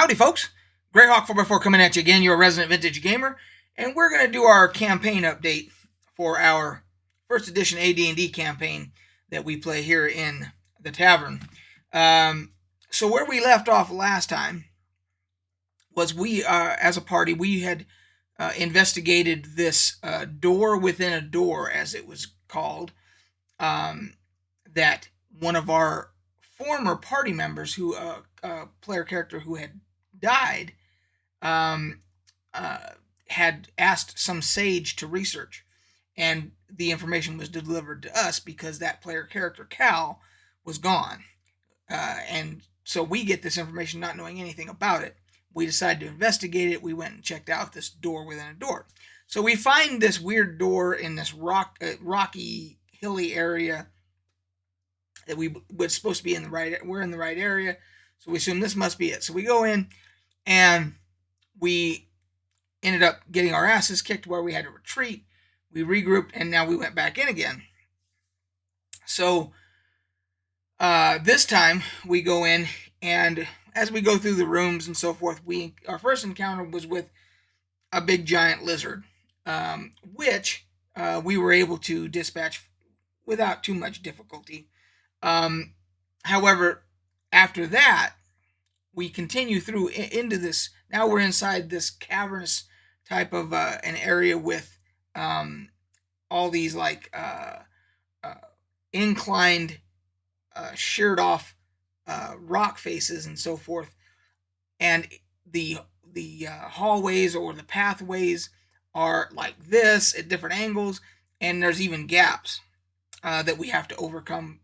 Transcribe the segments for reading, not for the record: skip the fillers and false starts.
Howdy, folks. Greyhawk 4x4 coming at you again, your resident vintage gamer, and we're going to do our campaign update for our first edition AD&D campaign that we play here in the tavern. So where we left off last time was we, as a party, we had investigated this door within a door, as it was called, that one of our former party members, who a player character who had died, had asked some sage to research, and the information was delivered to us because that player character, Cal, was gone. And so we get this information not knowing anything about it. We decided to investigate it. We went and checked out this door within a door. So we find this weird door in this rocky, hilly area that we was supposed to be in the right. We're in the right area, so we assume this must be it. So we go in, and we ended up getting our asses kicked where we had to retreat. We regrouped, and now we went back in again. So this time we go in, and as we go through the rooms and so forth, our first encounter was with a big giant lizard, which we were able to dispatch without too much difficulty. However, after that, we continue through into this. Now we're inside this cavernous type of an area with all these like inclined, sheared off rock faces and so forth, and the hallways or the pathways are like this at different angles, and there's even gaps that we have to overcome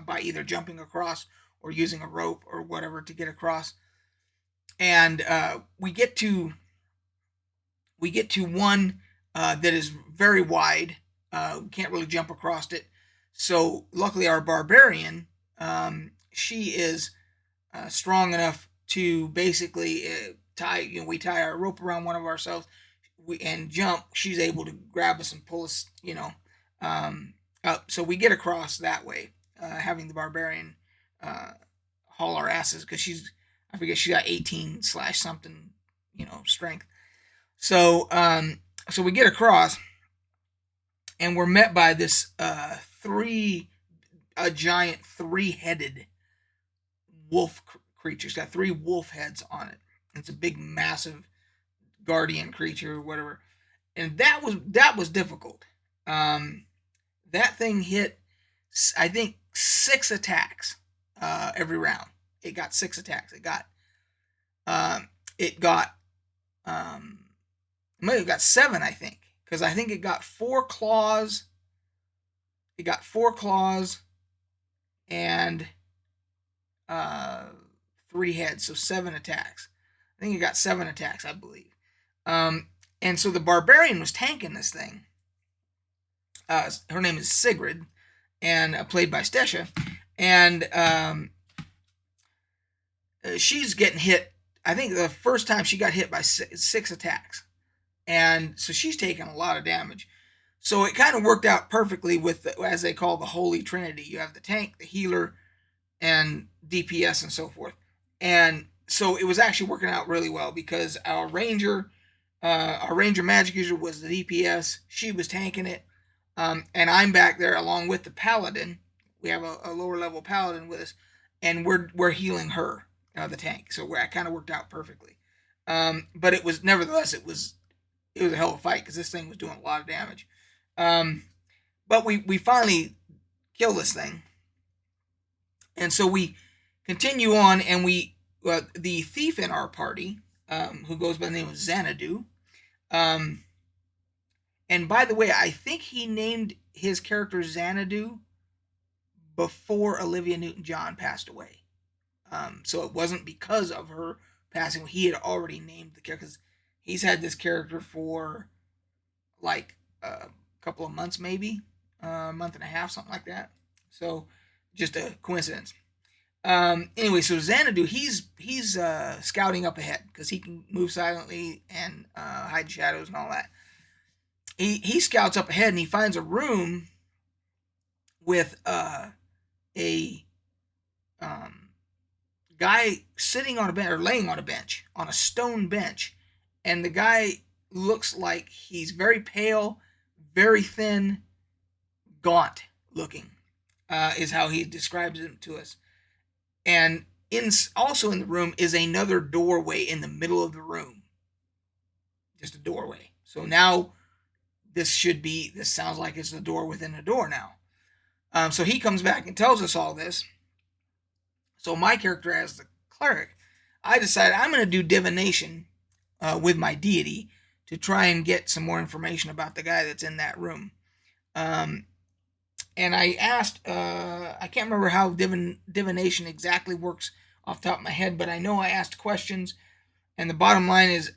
by either jumping across or using a rope or whatever to get across. And we get to one that is very wide. We can't really jump across it. So luckily our barbarian, she is strong enough to basically we tie our rope around one of ourselves and jump. She's able to grab us and pull us, up. So we get across that way, having the barbarian haul our asses, because she got 18/something, strength. So so we get across, and we're met by this giant 3-headed wolf creature. It's got 3 wolf heads on it. It's a big, massive guardian creature or whatever, and that was difficult. That thing hit, I think, 6 attacks every round. It got 6 attacks. It got might have got 7, I think, because I think it got 4 claws. It got 4 claws and 3 heads, so 7 attacks. I think it got 7 attacks, I believe. And so the barbarian was tanking this thing. Her name is Sigrid, and played by Stesha, and she's getting hit. I think the first time she got hit by 6 attacks, and so she's taking a lot of damage. So it kind of worked out perfectly with as they call the Holy Trinity. You have the tank, the healer, and DPS and so forth. And so it was actually working out really well, because our ranger magic user was the DPS. She was tanking it. And I'm back there along with the paladin. We have a lower level paladin with us, and we're healing her, the tank. So it kind of worked out perfectly. But it was, nevertheless, it was a hell of a fight, because this thing was doing a lot of damage. But we finally kill this thing, and so we continue on, and the thief in our party, who goes by the name of Xanadu. And by the way, I think he named his character Xanadu before Olivia Newton-John passed away. So it wasn't because of her passing. He had already named the character, because he's had this character for like a couple of months, maybe a month and a half, something like that. So just a coincidence. Anyway, so Xanadu, he's scouting up ahead, because he can move silently and hide shadows and all that. He scouts up ahead, and he finds a room with a guy sitting on a bench, or laying on a bench, on a stone bench, and the guy looks like he's very pale, very thin, gaunt looking, is how he describes him to us. And also in the room is another doorway in the middle of the room, just a doorway. So now this sounds like it's the door within a door now. So he comes back and tells us all this. So my character, as the cleric, I decided I'm going to do divination with my deity to try and get some more information about the guy that's in that room. And I asked, I can't remember how divination exactly works off the top of my head, but I know I asked questions, and the bottom line is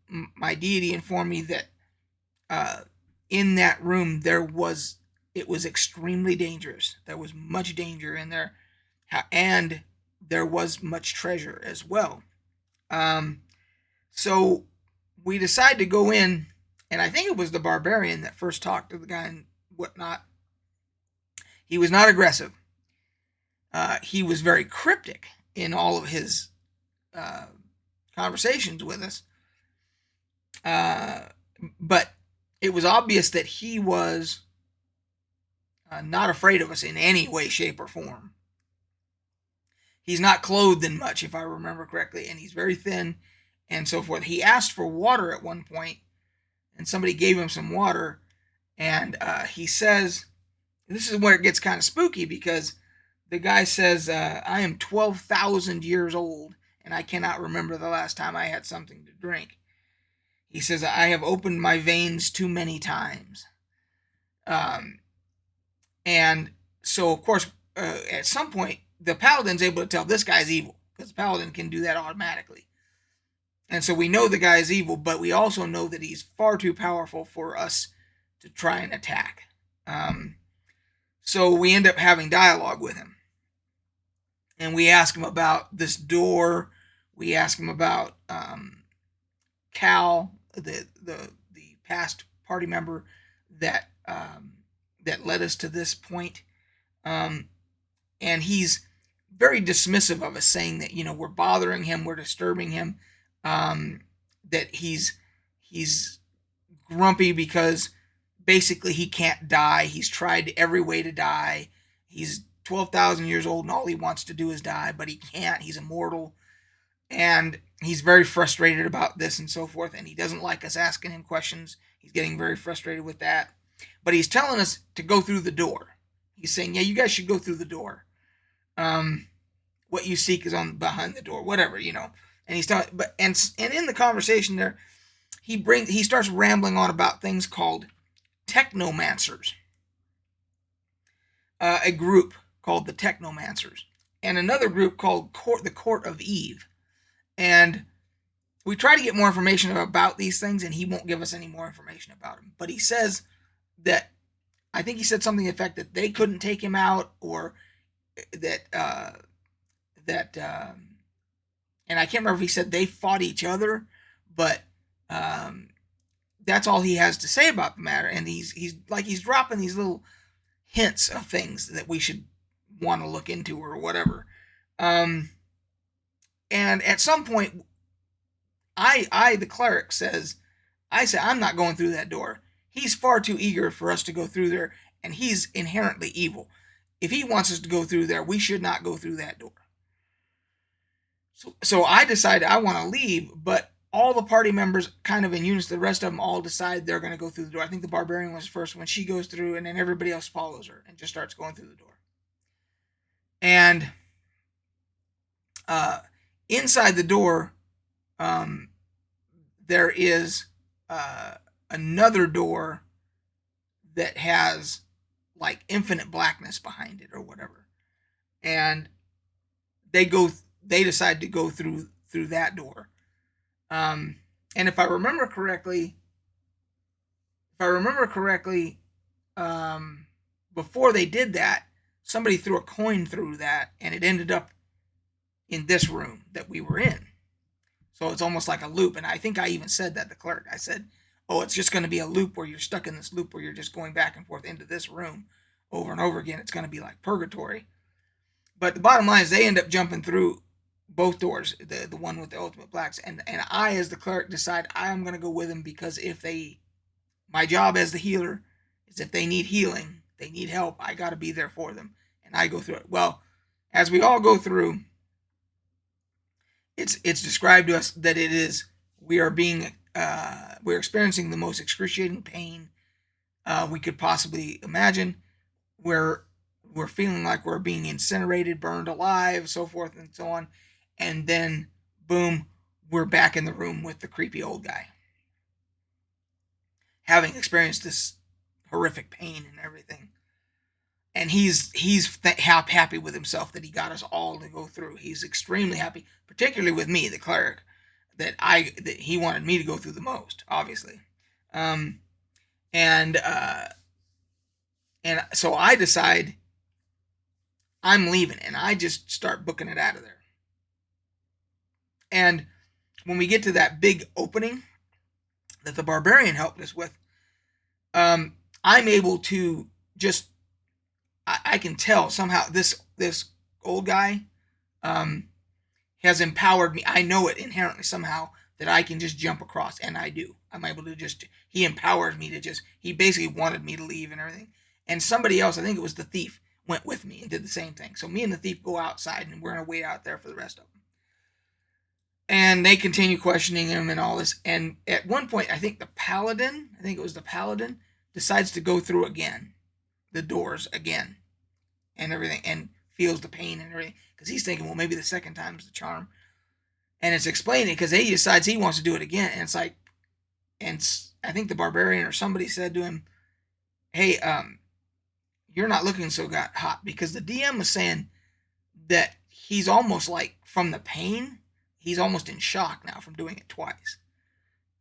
my deity informed me that in that room it was extremely dangerous. There was much danger in there, and there was much treasure as well. So we decided to go in, and I think it was the barbarian that first talked to the guy and whatnot. He was not aggressive. He was very cryptic in all of his conversations with us. But it was obvious that he was not afraid of us in any way, shape, or form. He's not clothed in much, if I remember correctly, and he's very thin and so forth. He asked for water at one point, and somebody gave him some water, and he says, this is where it gets kind of spooky, because the guy says, I am 12,000 years old, and I cannot remember the last time I had something to drink. He says, I have opened my veins too many times. And so, of course, at some point, the paladin's able to tell this guy's evil, because the paladin can do that automatically. And so we know the guy's evil, but we also know that he's far too powerful for us to try and attack. So we end up having dialogue with him. And we ask him about this door. We ask him about Cal, the past party member that led us to this point. And he's very dismissive of us, saying that, we're bothering him, we're disturbing him, that he's grumpy because basically he can't die. He's tried every way to die. He's 12,000 years old and all he wants to do is die, but he can't. He's immortal. And he's very frustrated about this and so forth, and he doesn't like us asking him questions. He's getting very frustrated with that. But he's telling us to go through the door. He's saying, yeah, you guys should go through the door. What you seek is behind the door, whatever, And he's telling, and in the conversation there, he starts rambling on about things called technomancers. A group called the Technomancers, and another group called the Court of Eve. And we try to get more information about these things, and he won't give us any more information about them. But he says that, I think he said something to the effect that they couldn't take him out, or that, and I can't remember if he said they fought each other, but that's all he has to say about the matter. And he's dropping these little hints of things that we should want to look into or whatever. And at some point, the cleric says, I'm not going through that door. He's far too eager for us to go through there, and he's inherently evil. If he wants us to go through there, we should not go through that door. So I decided I want to leave, but all the party members, kind of in unison, the rest of them all decide they're going to go through the door. I think the barbarian was first when she goes through, and then everybody else follows her and just starts going through the door. And inside the door, there is another door that has like infinite blackness behind it or whatever. And they decide to go through that door. And if I remember correctly, before they did that, somebody threw a coin through that, and it ended up in this room that we were in. So it's almost like a loop. And I think I even said that to the clerk. I said, oh, it's just going to be a loop where you're stuck in this loop where you're just going back and forth into this room over and over again. It's going to be like purgatory. But the bottom line is they end up jumping through both doors, the one with the ultimate blacks, and I, as the cleric, decide I am going to go with them because my job as the healer is if they need healing, they need help, I got to be there for them, and I go through it. Well, as we all go through, it's described to us that we're experiencing the most excruciating pain we could possibly imagine. We're feeling like we're being incinerated, burned alive, so forth and so on. And then, boom, we're back in the room with the creepy old guy, having experienced this horrific pain and everything. And he's happy with himself that he got us all to go through. He's extremely happy, particularly with me, the cleric, that he wanted me to go through the most, obviously. And so I decide I'm leaving, and I just start booking it out of there. And when we get to that big opening that the barbarian helped us with, I'm able to just, I can tell somehow this old guy has empowered me. I know it inherently somehow that I can just jump across, and I do. I'm able to he empowers me to he basically wanted me to leave and everything. And somebody else, I think it was the thief, went with me and did the same thing. So me and the thief go outside, and we're going to wait out there for the rest of them. And they continue questioning him and all this. And at one point, I think it was the paladin, decides to go through again, the doors again, and everything, and feels the pain and everything. Because he's thinking, well, maybe the second time's the charm. And it's explaining because he decides he wants to do it again. And it's like, and I think the barbarian or somebody said to him, hey, you're not looking so hot, because the DM was saying that he's almost like, from the pain, he's almost in shock now from doing it twice.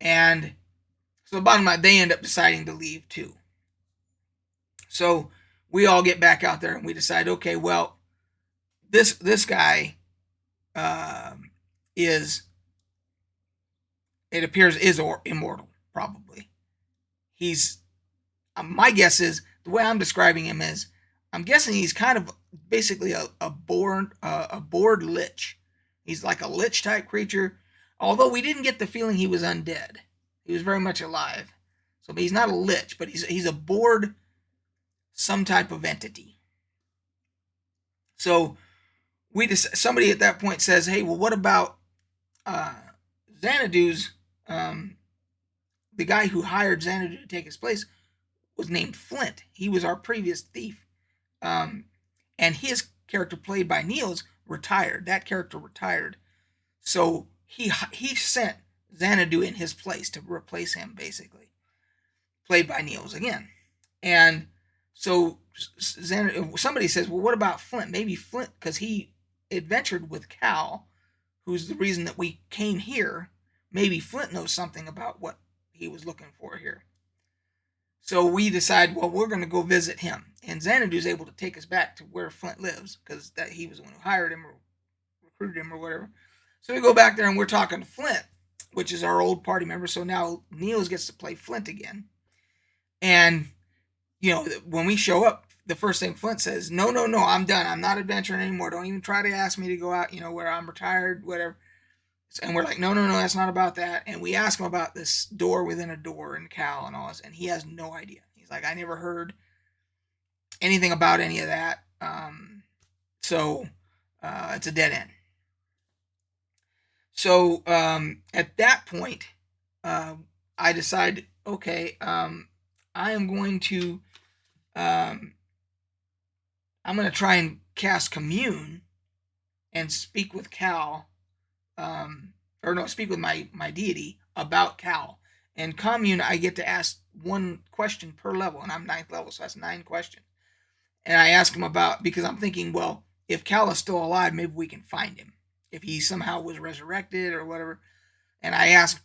And so the bottom line, they end up deciding to leave too. So we all get back out there and we decide, okay, well, this guy is immortal, probably. He's, my guess is, the way I'm describing him is, I'm guessing he's kind of basically a bored lich. He's like a lich type creature, although we didn't get the feeling he was undead. He was very much alive. So he's not a lich, but he's a bored, some type of entity. So somebody at that point says, hey, well, what about Xanadu's, the guy who hired Xanadu to take his place was named Flint. He was our previous thief. And his character, played by Niels, retired. That character retired. So he sent Xanadu in his place to replace him, basically. Played by Niels again. And so somebody says, well, what about Flint? Maybe Flint, because he adventured with Cal, who's the reason that we came here. Maybe Flint knows something about what he was looking for here. So we decide, well, we're going to go visit him. And Xanadu's able to take us back to where Flint lives, because he was the one who hired him or recruited him or whatever. So we go back there and we're talking to Flint, which is our old party member. So now Niels gets to play Flint again. And, when we show up, the first thing Flint says, no, I'm done. I'm not adventuring anymore. Don't even try to ask me to go out, where I'm retired, whatever. And we're like, no, that's not about that. And we ask him about this door within a door in Cal and all this, and he has no idea. He's like, I never heard anything about any of that. So it's a dead end. So at that point, I decide, okay, I am going to, I'm going to try and cast Commune and speak with Cal. Speak with my deity about Cal. And Commune, I get to ask one question per level, and I'm 9th level, so that's 9 questions. And I ask him about, because I'm thinking, well, if Cal is still alive, maybe we can find him. If he somehow was resurrected or whatever. And I ask,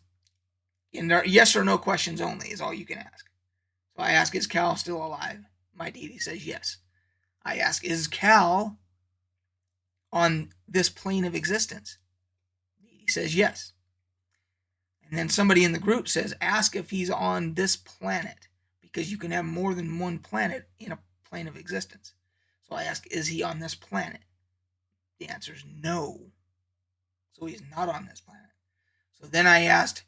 and yes or no questions only is all you can ask. So I ask, is Cal still alive? My deity says yes. I ask, is Cal on this plane of existence? He says yes. And then somebody in the group says, ask if he's on this planet, because you can have more than one planet in a plane of existence. So I ask, is he on this planet? The answer is no. so he's not on this planet. So then I asked,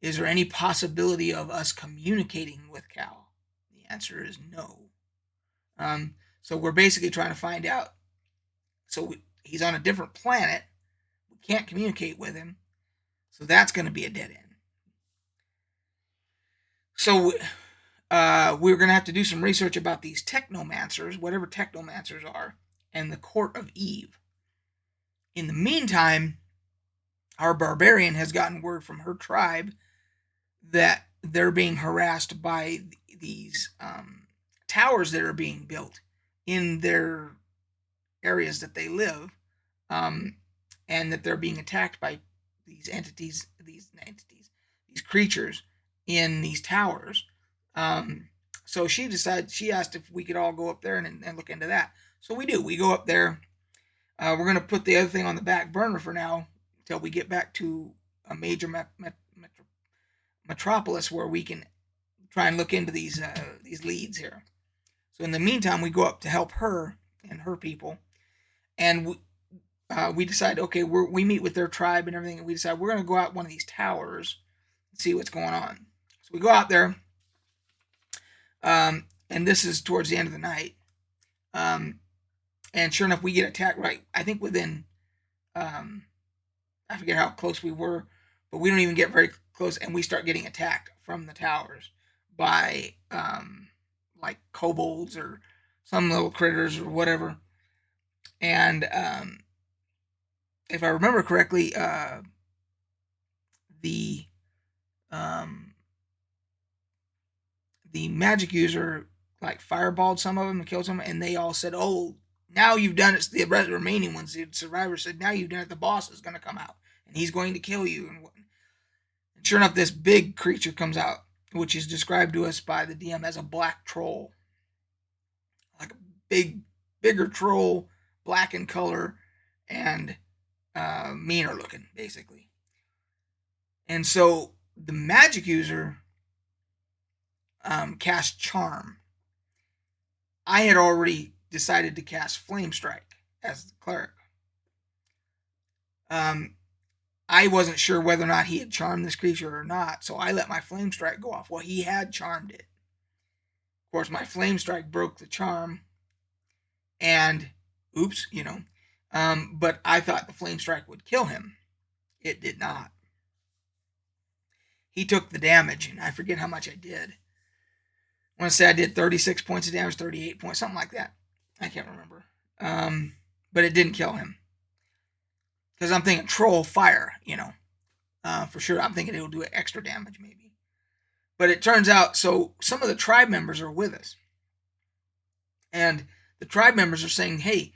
is there any possibility of us communicating with Cal? The answer is no. So we're basically trying to find out. So he's on a different planet. We can't communicate with him. So that's going to be a dead end. So we're going to have to do some research about these technomancers, whatever technomancers are, and the Court of Eve. In the meantime, our barbarian has gotten word from her tribe that they're being harassed by these towers that are being built in their areas that they live, and that they're being attacked by these creatures in these towers. So she asked if we could all go up there and look into that. So we do. We go up there. We're going to put the other thing on the back burner for now until we get back to a major metropolis where we can try and look into these leads here. So in the meantime, we go up to help her and her people, and we decide, okay, we meet with their tribe and everything, and we decide we're going to go out one of these towers and see what's going on. So we go out there, and this is towards the end of the night, and sure enough, we get attacked right, I think within, I forget how close we were, but we don't even get very close, and we start getting attacked from the towers by like kobolds or some little critters or whatever. And if I remember correctly, the magic user like fireballed some of them and killed some, and they all said, "Oh, now you've done it." The remaining ones, the survivors said, "Now you've done it. The boss is going to come out, and he's going to kill you." And sure enough, this big creature comes out, which is described to us by the DM as a black troll, like a bigger troll, black in color, and meaner looking, basically. And so the magic user cast Charm. I had already decided to cast Flame Strike as the cleric. I wasn't sure whether or not he had charmed this creature or not, so I let my Flame Strike go off. Well, he had charmed it. Of course, my Flame Strike broke the charm, and oops, but I thought the Flame Strike would kill him. It did not. He took the damage, and I forget how much I did. I want to say I did 36 points of damage, 38 points, something like that. I can't remember. But it didn't kill him. Because I'm thinking troll fire, for sure. I'm thinking it'll do extra damage, maybe. But it turns out, so some of the tribe members are with us. And the tribe members are saying, hey,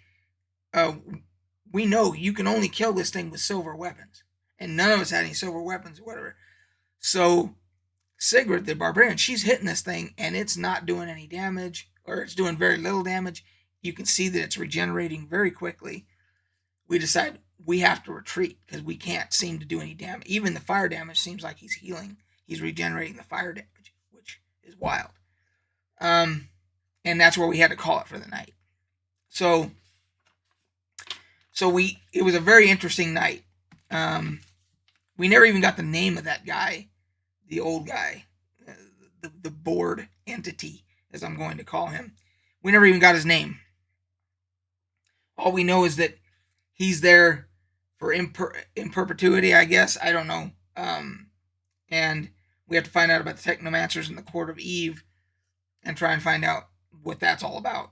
we know you can only kill this thing with silver weapons. And none of us had any silver weapons or whatever. So Sigrid, the barbarian, she's hitting this thing, and it's not doing any damage, or it's doing very little damage. You can see that it's regenerating very quickly. We decide we have to retreat because we can't seem to do any damage. Even the fire damage seems like he's healing. He's regenerating the fire damage, which is wild. And that's where we had to call it for the night. So it was a very interesting night. We never even got the name of that guy, the old guy, the board entity, as I'm going to call him. We never even got his name. All we know is that he's there for in perpetuity, I guess. I don't know. And we have to find out about the Technomancers and the Court of Eve and try and find out what that's all about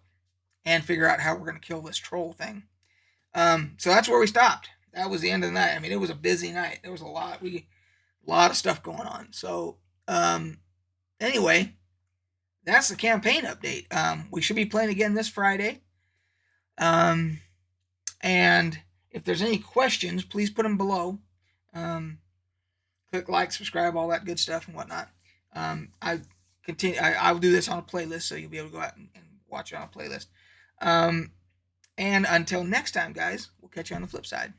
and figure out how we're going to kill this troll thing. So that's where we stopped. That was the end of the night. I mean, it was a busy night. There was a lot of stuff going on. So anyway, that's the campaign update. We should be playing again this Friday. And if there's any questions, please put them below. Click like, subscribe, all that good stuff and whatnot. I'll do this on a playlist, so you'll be able to go out and watch it on a playlist. And until next time, guys, we'll catch you on the flip side.